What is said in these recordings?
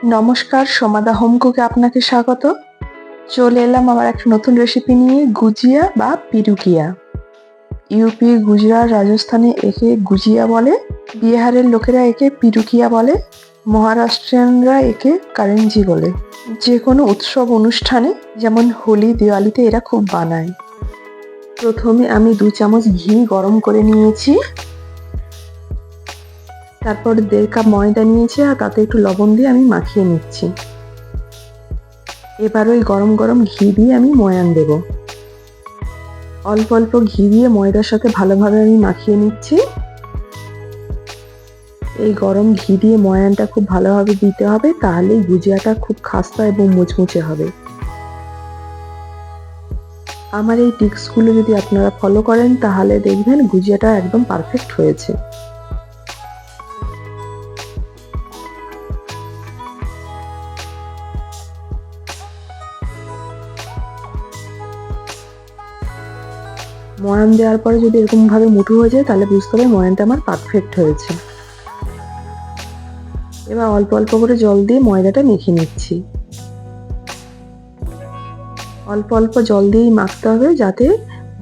নমস্কার, সোমাদা হোম কুকে আপনাকে স্বাগত। চলে এলাম আবার একটা নতুন রেসিপি নিয়ে, গুজিয়া বা পিডুকিয়া। ইউপি, গুজরাট, রাজস্থানে একে গুজিয়া বলে, বিহারের লোকেরা একে পিডুকিয়া বলে, মহারাষ্ট্রিয়ানরা একে কারেঞ্জি বলে। যে কোনো উৎসব অনুষ্ঠানে যেমন হোলি, দিওয়ালিতে এরা খুব বানায়। প্রথমে আমি 2 চামচ ঘি গরম করে নিয়েছি, তারপর 1.5 কাপ ময়দা নিয়েছি আর তাতে একটু লবণ দিয়ে আমি মাখিয়ে নিচ্ছি। এবার ওই গরম গরম ঘি দিয়ে আমি ময়ান দেব। অল্প অল্প ঘি দিয়ে ময়দার সাথে ভালোভাবে আমি মাখিয়ে নিচ্ছি। এই গরম ঘি দিয়ে ময়ানটা খুব ভালোভাবে দিতে হবে, তাহলেই গুজিয়াটা খুব খাস্তা এবং মুচমুচে হবে। আমার এই টিপসগুলো যদি আপনারা ফলো করেন তাহলে দেখবেন গুজিয়াটা একদম পারফেক্ট হয়েছে। ময়ান দেওয়ার পরে যদি এরকম ভাবে মুঠো হয়ে যায় তাহলে বুঝতে হবে ময়ানটা আমার পারফেক্ট হয়েছে। এবার অল্প অল্প করে জল দিয়ে ময়দাটা মেখে নিচ্ছি। অল্প অল্প জল দিয়েই মাখতে হবে, যাতে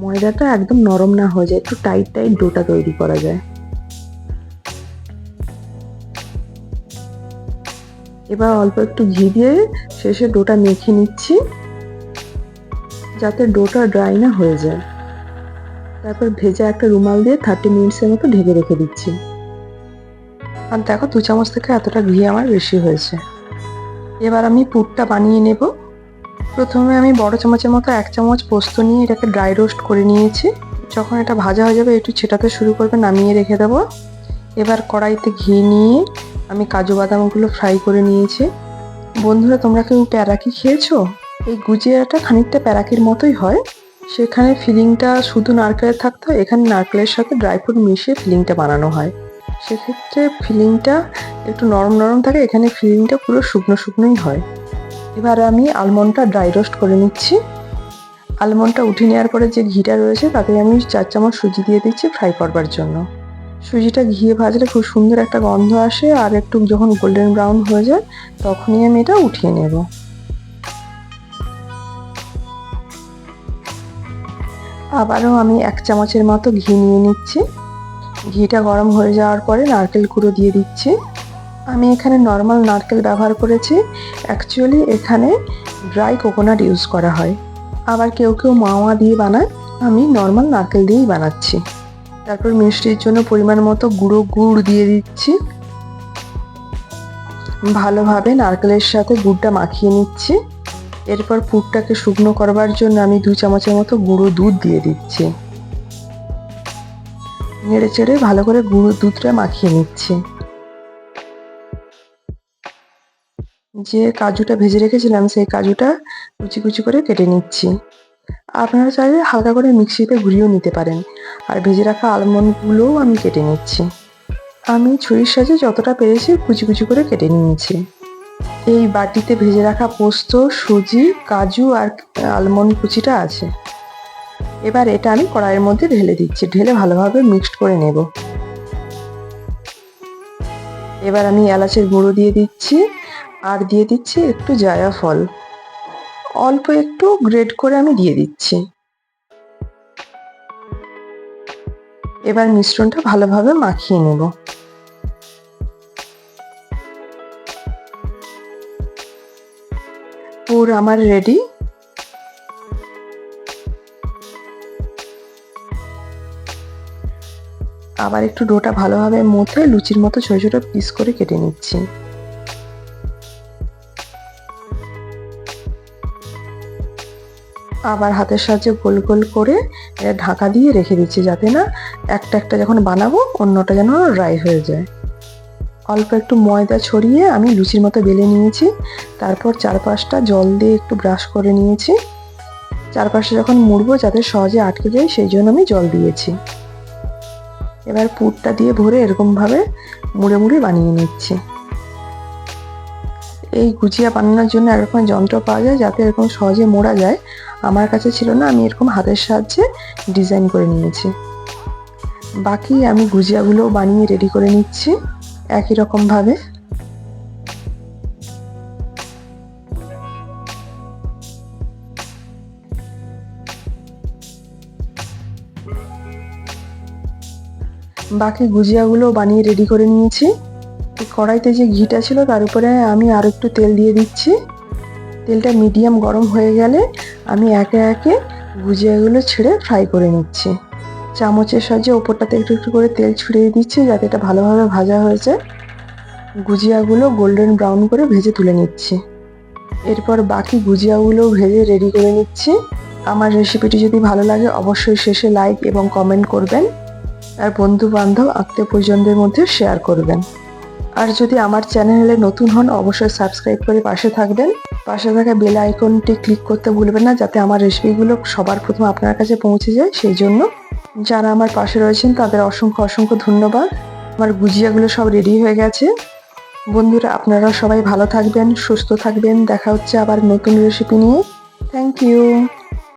ময়দাটা একদম নরম না হয়ে যায়, একটু টাইট টাইট ডোটা তৈরি করা যায়। এবার অল্প একটু ঘি দিয়ে শেষে ডোটা মেখে নিচ্ছি, যাতে ডোটা ড্রাই না হয়ে যায়। তারপর ভেজা একটা রুমাল দিয়ে 30 মিনিটসের মতো ঢেকে রেখে দিচ্ছি। আর দেখো 2 চামচ থেকে এতটা ঘি আমার বেশি হয়েছে। এবার আমি পুরটা বানিয়ে নেব। প্রথমে আমি বড় চামচের মতো 1 চামচ পোস্ত নিয়ে এটাকে ড্রাই রোস্ট করে নিয়েছি। যখন এটা ভাজা হয়ে যাবে একটু ছেটাতে শুরু করবে, নামিয়ে রেখে দেবো। এবার কড়াইতে ঘি নিয়ে আমি কাজু বাদামগুলো ফ্রাই করে নিয়েছি। বন্ধুরা, তোমরা কেউ প্যারাকি খেয়েছো? এই গুজিয়াটা খানিকটা প্যারাকির মতোই হয়। সেখানে ফিলিংটা শুধু নারকেলের থাকতো, এখানে নারকেলের সাথে ড্রাই ফ্রুট মিশিয়ে ফিলিংটা বানানো হয়। সেক্ষেত্রে ফিলিংটা একটু নরম নরম থাকে, এখানে ফিলিংটা পুরো শুকনো শুকনোই হয়। এবার আমি আলমন্ডটা ড্রাই রোস্ট করে নিচ্ছি। আলমন্ডটা উঠিয়ে নেওয়ার পরে যে ঘিটা রয়েছে তাতে আমি 4 চামচ সুজি দিয়ে দিচ্ছি ফ্রাই করবার জন্য। সুজিটা ঘিয়ে ভাজলে খুব সুন্দর একটা গন্ধ আসে, আর একটু যখন গোল্ডেন ব্রাউন হয়ে যায় তখনই আমি এটা উঠিয়ে নেব। আবারও আমি 1 চামচের মতো ঘি নিয়ে নিচ্ছি। ঘিটা গরম হয়ে যাওয়ার পরে নারকেল কুড়ো দিয়ে দিচ্ছি। আমি এখানে নর্মাল নারকেল ব্যবহার করেছি, অ্যাকচুয়ালি এখানে ড্রাই কোকোনাট ইউজ করা হয়। আবার কেউ কেউ মাওয়া দিয়ে বানায়, আমি নর্মাল নারকেল দিয়েই বানাচ্ছি। তারপর মিষ্টির জন্য পরিমাণ মতো গুড় দিয়ে দিচ্ছি। ভালোভাবে নারকেলের সাথে গুড়টা মাখিয়ে নিচ্ছি। এরপর পুরটাকে শুকনো করবার জন্য আমি 2 চামচের মতো গুঁড়ো দুধ দিয়ে দিচ্ছি। নেড়ে চেড়ে ভালো করে গুঁড়ো দুধটা মাখিয়ে নিচ্ছি। যে কাজুটা ভেজে রেখেছিলাম সেই কাজুটা কুচি কুচি করে কেটে নিচ্ছি। আপনারা চাইলে হালকা করে মিক্সিতে ঘুরিয়েও নিতে পারেন। আর ভেজে রাখা আলমন্ডগুলোও আমি কেটে নিচ্ছি। আমি ছুরির সাহায্যে যতটা পেরেছি কুচি কুচি করে কেটে নিয়েছি। এই বাটিতে ভেজে রাখা পোস্ত, সুজি, কাজু আর আলমন্ড কুচিটা আছে। এবার এটা আমি কড়াইয়ের মধ্যে ঢেলে দিচ্ছি, ঢেলে ভালোভাবে মিক্সড করে নেব। এবার আমি এলাচের গুঁড়ো দিয়ে দিচ্ছি, আর দিয়ে দিচ্ছি একটু জায়ফল, অল্প একটু গ্রেট করে আমি দিয়ে দিচ্ছি। এবার মিশ্রণটা ভালোভাবে মাখিয়ে নেব। পুর আমার রেডি। আবার একটু ডোটা ভালোভাবে মুথে লুচির মতো ছোট ছোট পিস করে কেটে নিচ্ছি। আবার হাতের সাহায্যে গোল গোল করে এটা ঢাকা দিয়ে রেখে দিচ্ছি, যাতে না একটা একটা যখন বানাবো অন্যটা যেন ড্রাই হয়ে যায়। অল্প একটু ময়দা ছড়িয়ে আমি লুচির মতো বেলে নিয়েছি। তারপর চারপাশটা জল দিয়ে একটু ব্রাশ করে নিয়েছি। চারপাশে যখন মুড়বো যাতে সহজে আটকে যায় সেই জন্য আমি জল দিয়েছি। এবার পুরটা দিয়ে ভরে এরকমভাবে মুড়ে মুড়ে বানিয়ে নিচ্ছি। এই গুজিয়া বানানোর জন্য এরকম যন্ত্র পাওয়া যায় যাতে এরকম সহজে মোড়া যায়। আমার কাছে ছিল না, আমি এরকম হাতের সাহায্যে ডিজাইন করে নিয়েছি। বাকি আমি গুজিয়াগুলো বানিয়ে রেডি করে নিচ্ছি একই রকম ভাবে। বাকি গুজিয়াগুলো বানিয়ে রেডি করে নিয়েছি। এই কড়াইতে যে ঘিটা ছিল তার উপরে আমি আরও একটু তেল দিয়ে দিচ্ছি। তেলটা মিডিয়াম গরম হয়ে গেলে আমি একে একে গুজিয়াগুলো ছেড়ে ফ্রাই করে নিচ্ছি। চামচের সাহায্যে ওপরটাতে একটু একটু করে তেল ছড়িয়ে দিচ্ছি যাতে এটা ভালোভাবে ভাজা হয়ে যায়। গুজিয়াগুলো গোল্ডেন ব্রাউন করে ভেজে তুলে নিচ্ছি। এরপর বাকি গুজিয়াগুলো ভেজে রেডি করে নিচ্ছি। আমার রেসিপিটি যদি ভালো লাগে অবশ্যই শেষে লাইক এবং কমেন্ট করবেন, আর বন্ধু বান্ধব আত্মীয় পরিজনদের মধ্যে শেয়ার করবেন। আর যদি আমার চ্যানেলে নতুন হন অবশ্যই সাবস্ক্রাইব করে পাশে থাকবেন। পাশে থাকা বেল আইকনটি ক্লিক করতে ভুলবেন না যাতে আমার রেসিপিগুলো সবার প্রথম আপনার কাছে পৌঁছে যায়। সেই জন্য যারা আমার পাশে রয়েছেন তাদের অসংখ্য অসংখ্য ধন্যবাদ। আমার গুজিয়াগুলো সব রেডি হয়ে গেছে। বন্ধুরা, আপনারা সবাই ভালো থাকবেন, সুস্থ থাকবেন। দেখা হচ্ছে আবার নতুন রেসিপি নিয়ে। Thank you.